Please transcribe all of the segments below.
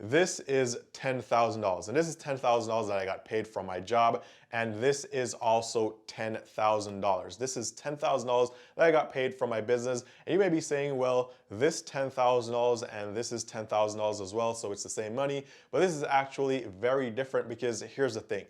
this is $10,000, and this is $10,000 that I got paid from my job, and this is also $10,000. This is $10,000 that I got paid from my business, and you may be saying, well, this $10,000 and this is $10,000 as well, so it's the same money, but this is actually very different because here's the thing.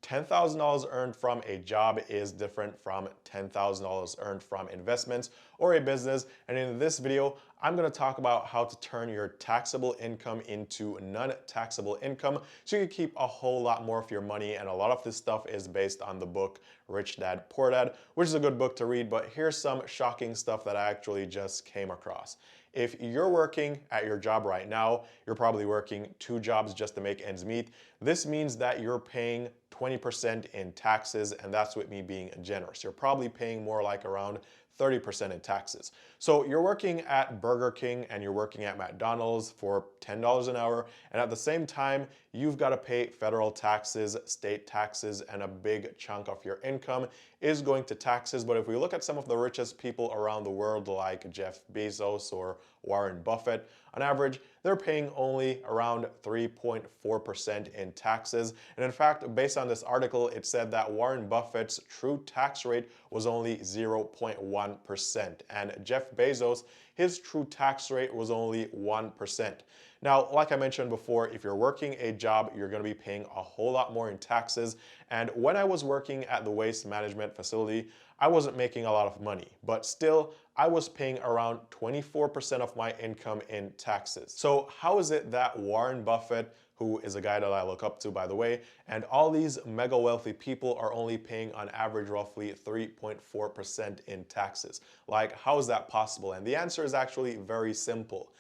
$10,000 earned from a job is different from $10,000 earned from investments or a business. And in this video, I'm going to talk about how to turn your taxable income into non-taxable income so you can keep a whole lot more of your money. And a lot of this stuff is based on the book Rich Dad Poor Dad, which is a good book to read, but here's some shocking stuff that I actually just came across. If you're working at your job right now, you're probably working 2 jobs just to make ends meet. This means that you're paying 20% in taxes, and that's with me being generous. You're probably paying more like around 30% in taxes. So you're working at Burger King and you're working at McDonald's for $10 an hour, and at the same time, you've got to pay federal taxes, state taxes, and a big chunk of your income is going to taxes. But if we look at some of the richest people around the world like Jeff Bezos or Warren Buffett, on average, they're paying only around 3.4% in taxes. And in fact, based on this article, it said that Warren Buffett's true tax rate was only 0.1%. And Jeff Bezos, his true tax rate was only 1%. Now, like I mentioned before, if you're working a job, you're going to be paying a whole lot more in taxes. And when I was working at the waste management facility, I wasn't making a lot of money, but still, I was paying around 24% of my income in taxes. So how is it that Warren Buffett, who is a guy that I look up to, by the way, and all these mega wealthy people are only paying on average roughly 3.4% in taxes? Like, how is that possible? And the answer is actually very simple.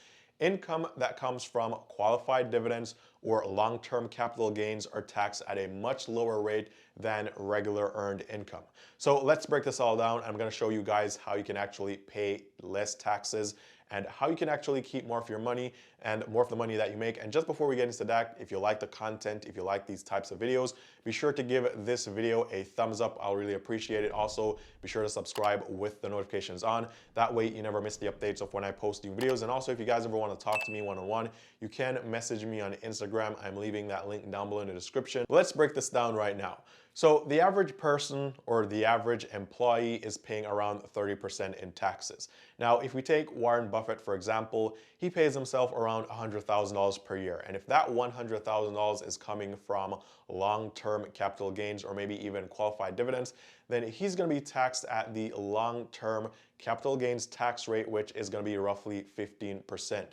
Income that comes from qualified dividends or long-term capital gains are taxed at a much lower rate than regular earned income. So let's break this all down. I'm going to show you guys how you can actually pay less taxes and how you can actually keep more of your money and more of the money that you make. And just before we get into that, if you like the content, if you like these types of videos, be sure to give this video a thumbs up. I'll really appreciate it. Also, be sure to subscribe with the notifications on. That way you never miss the updates of when I post new videos. And also, if you guys ever want to talk to me one-on-one, you can message me on Instagram. I'm leaving that link down below in the description. Let's break this down right now. So the average person or the average employee is paying around 30% in taxes. Now, if we take Warren Buffett, for example, he pays himself around $100,000 per year. And if that $100,000 is coming from long-term capital gains or maybe even qualified dividends, then he's going to be taxed at the long-term capital gains tax rate, which is going to be roughly 15%.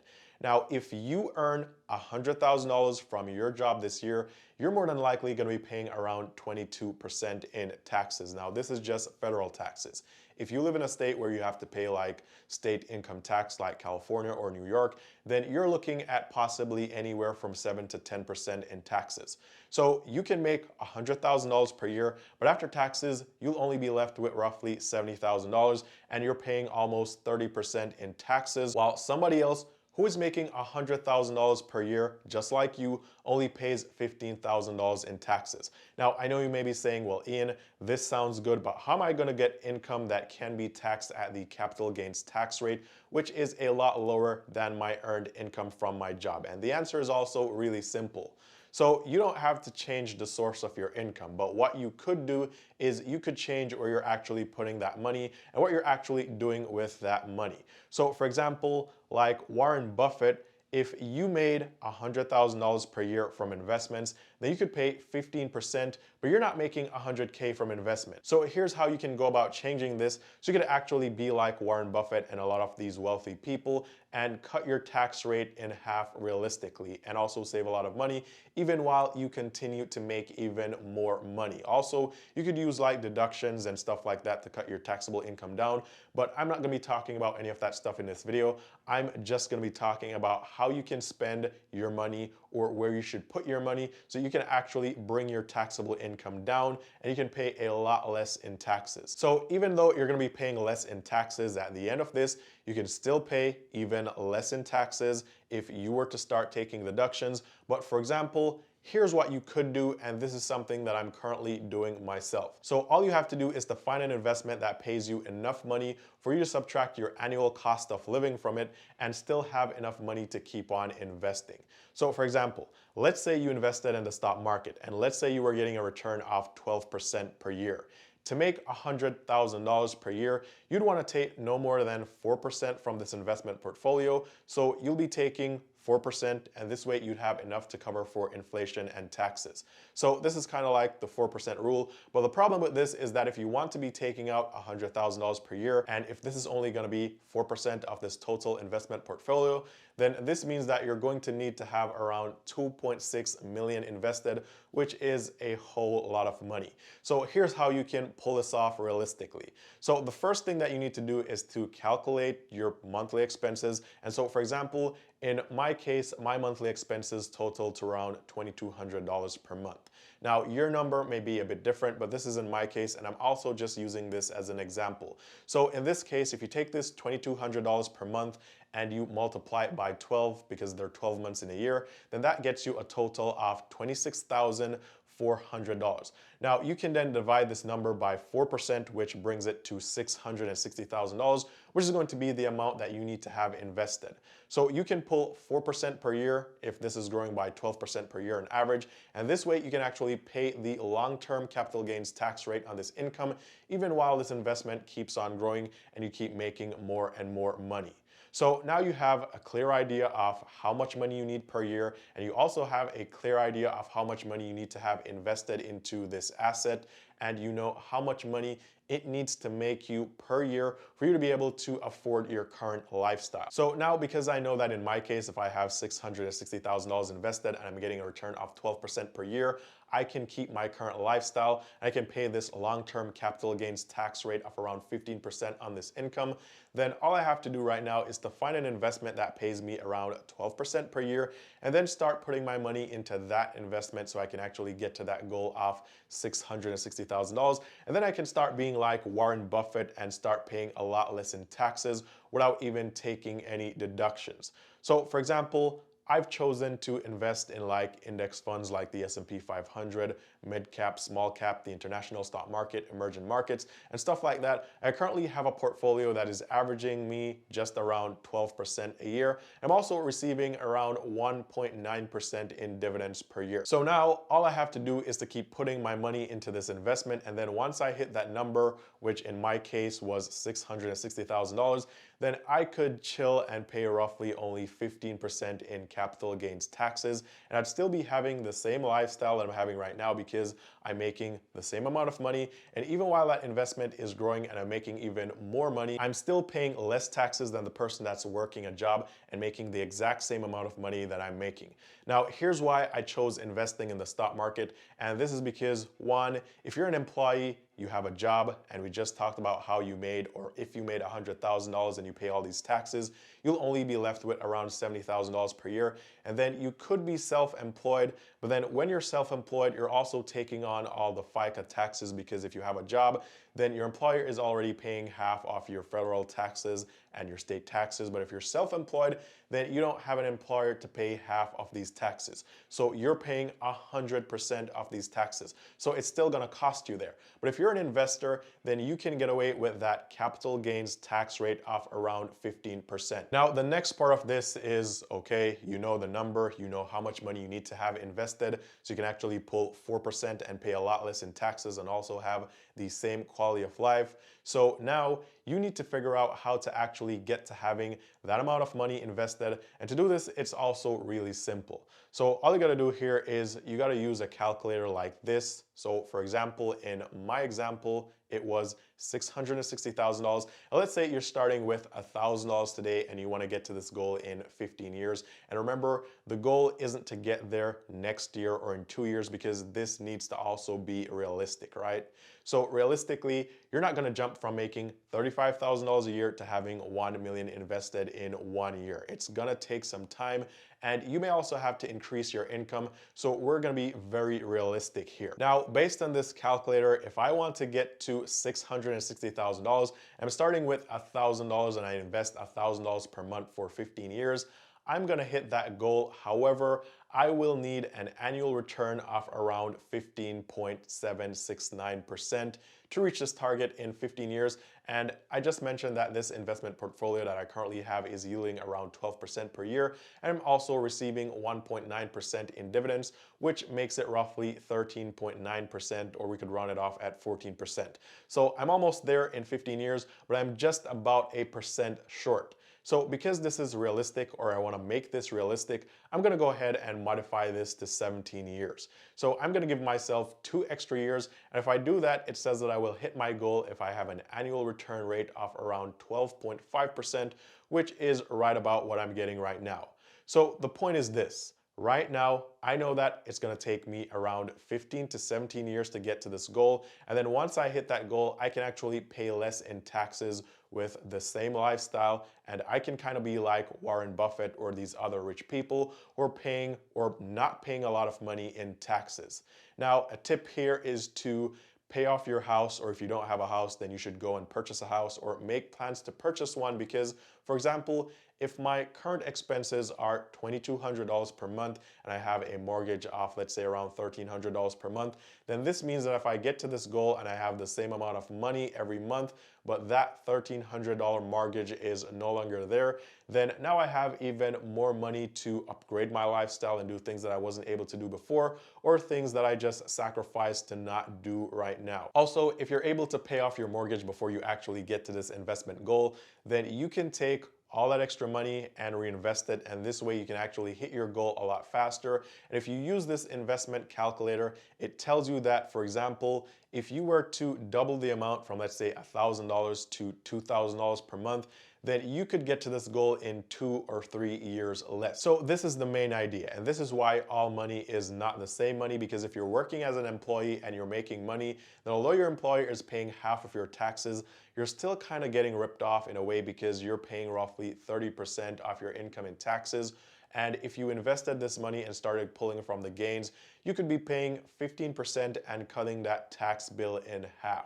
Now, if you earn $100,000 from your job this year, you're more than likely going to be paying around 22% in taxes. Now, this is just federal taxes. If you live in a state where you have to pay like state income tax like California or New York, then you're looking at possibly anywhere from 7 to 10% in taxes. So you can make $100,000 per year, but after taxes, you'll only be left with roughly $70,000, and you're paying almost 30% in taxes, while somebody else who is making $100,000 per year, just like you, only pays $15,000 in taxes. Now, I know you may be saying, well, Eann, this sounds good, but how am I going to get income that can be taxed at the capital gains tax rate, which is a lot lower than my earned income from my job? And the answer is also really simple. So you don't have to change the source of your income, but what you could do is you could change where you're actually putting that money and what you're actually doing with that money. So for example, like Warren Buffett, if you made $100,000 per year from investments, then you could pay 15%, but you're not making 100K from investment. So here's how you can go about changing this so you can actually be like Warren Buffett and a lot of these wealthy people and cut your tax rate in half realistically and also save a lot of money even while you continue to make even more money. Also, you could use like deductions and stuff like that to cut your taxable income down, but I'm not going to be talking about any of that stuff in this video. I'm just going to be talking about how you can spend your money or where you should put your money so you can actually bring your taxable income down and you can pay a lot less in taxes. So even though you're going to be paying less in taxes at the end of this, You can still pay even less in taxes if you were to start taking deductions. But for example, here's what you could do, and this is something that I'm currently doing myself. So all you have to do is to find an investment that pays you enough money for you to subtract your annual cost of living from it and still have enough money to keep on investing. So for example, let's say you invested in the stock market, and let's say you were getting a return of 12% per year. To make $100,000 per year, you'd want to take no more than 4% from this investment portfolio. So you'll be taking 4%, and this way you'd have enough to cover for inflation and taxes. So this is kind of like the 4% rule, but the problem with this is that if you want to be taking out $100,000 per year, and if this is only going to be 4% of this total investment portfolio, then this means that you're going to need to have around 2.6 million invested, which is a whole lot of money. So here's how you can pull this off realistically. So the first thing that you need to do is to calculate your monthly expenses. And so for example, in my case, my monthly expenses total to around $2,200 per month. Now, your number may be a bit different, but this is in my case, and I'm also just using this as an example. So in this case, if you take this $2,200 per month and you multiply it by 12, because there are 12 months in a year, then that gets you a total of $26,400. Now, you can then divide this number by 4%, which brings it to $660,000, which is going to be the amount that you need to have invested. So you can pull 4% per year if this is growing by 12% per year on average, and this way you can actually pay the long-term capital gains tax rate on this income, even while this investment keeps on growing and you keep making more and more money. So now you have a clear idea of how much money you need per year, and you also have a clear idea of how much money you need to have invested into this asset, and you know how much money it needs to make you per year for you to be able to afford your current lifestyle. So now, because I know that in my case, if I have $660,000 invested and I'm getting a return of 12% per year, I can keep my current lifestyle and I can pay this long-term capital gains tax rate of around 15% on this income. Then all I have to do right now is to find an investment that pays me around 12% per year and then start putting my money into that investment so I can actually get to that goal of $660,000. And then I can start being like Warren Buffett and start paying a lot less in taxes without even taking any deductions. So for example, I've chosen to invest in like index funds like the S&P 500, mid cap, small cap, the international stock market, emerging markets, and stuff like that. I currently have a portfolio that is averaging me just around 12% a year. I'm also receiving around 1.9% in dividends per year. So now all I have to do is to keep putting my money into this investment, and then once I hit that number, which in my case was $660,000, then I could chill and pay roughly only 15% in capital gains taxes, and I'd still be having the same lifestyle that I'm having right now because I'm making the same amount of money, and even while that investment is growing and I'm making even more money, I'm still paying less taxes than the person that's working a job and making the exact same amount of money that I'm making. Now, here's why I chose investing in the stock market, and this is because, one, if you're an employee, you have a job, and we just talked about how you made, or if you made $100,000 and you pay all these taxes, you'll only be left with around $70,000 per year. And then you could be self-employed, but then when you're self-employed, you're also taking on all the FICA taxes, because if you have a job, then your employer is already paying half of your federal taxes and your state taxes. But if you're self-employed, then you don't have an employer to pay half of these taxes. So you're paying 100% of these taxes. So it's still gonna cost you there. But if you're an investor, then you can get away with that capital gains tax rate of around 15%. Now, the next part of this is, okay, you know the number, you know how much money you need to have invested, so you can actually pull 4% and pay a lot less in taxes and also have the same quality of life. So now you need to figure out how to actually get to having that amount of money invested. And to do this, it's also really simple. So all you gotta do here is you gotta use a calculator like this. So for example, in my example, it was $660,000. And let's say you're starting with $1,000 today and you want to get to this goal in 15 years. And remember, the goal isn't to get there next year or in 2 years, because this needs to also be realistic, right? So realistically, you're not going to jump from making $35,000 a year to having 1 million invested in 1 year. It's going to take some time, and you may also have to increase your income. So we're going to be very realistic here. Now, based on this calculator, if I want to get to to $660,000. I'm starting with $1,000 and I invest $1,000 per month for 15 years. I'm gonna hit that goal. However, I will need an annual return of around 15.769% to reach this target in 15 years. And I just mentioned that this investment portfolio that I currently have is yielding around 12% per year. And I'm also receiving 1.9% in dividends, which makes it roughly 13.9%, or we could round it off at 14%. So I'm almost there in 15 years, but I'm just about a percent short. So because this is realistic, or I want to make this realistic, I'm going to go ahead and modify this to 17 years. So I'm going to give myself 2 extra years. And if I do that, it says that I will hit my goal if I have an annual return rate of around 12.5%, which is right about what I'm getting right now. So the point is this. Right now, I know that it's going to take me around 15 to 17 years to get to this goal. And then once I hit that goal, I can actually pay less in taxes with the same lifestyle. And I can kind of be like Warren Buffett or these other rich people who are paying or not paying a lot of money in taxes. Now, a tip here is to pay off your house, or if you don't have a house, then you should go and purchase a house or make plans to purchase one because, for example, if my current expenses are $2,200 per month and I have a mortgage of, let's say, around $1,300 per month, then this means that if I get to this goal and I have the same amount of money every month, but that $1,300 mortgage is no longer there, then now I have even more money to upgrade my lifestyle and do things that I wasn't able to do before, or things that I just sacrificed to not do right now. Also, if you're able to pay off your mortgage before you actually get to this investment goal, then you can take all that extra money and reinvest it, and this way you can actually hit your goal a lot faster. And if you use this investment calculator, it tells you that, for example, if you were to double the amount from, let's say, $1,000 to $2,000 per month, then you could get to this goal in 2 or 3 years less. So this is the main idea, and this is why all money is not the same money, because if you're working as an employee and you're making money, then although your employer is paying half of your taxes, you're still kind of getting ripped off in a way because you're paying roughly 30% of your income in taxes. And if you invested this money and started pulling from the gains, you could be paying 15% and cutting that tax bill in half.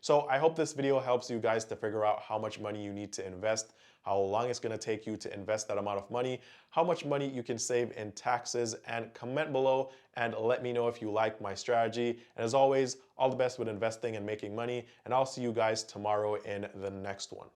So I hope this video helps you guys to figure out how much money you need to invest, how long it's going to take you to invest that amount of money, how much money you can save in taxes, and comment below and let me know if you like my strategy. And as always, all the best with investing and making money, and I'll see you guys tomorrow in the next one.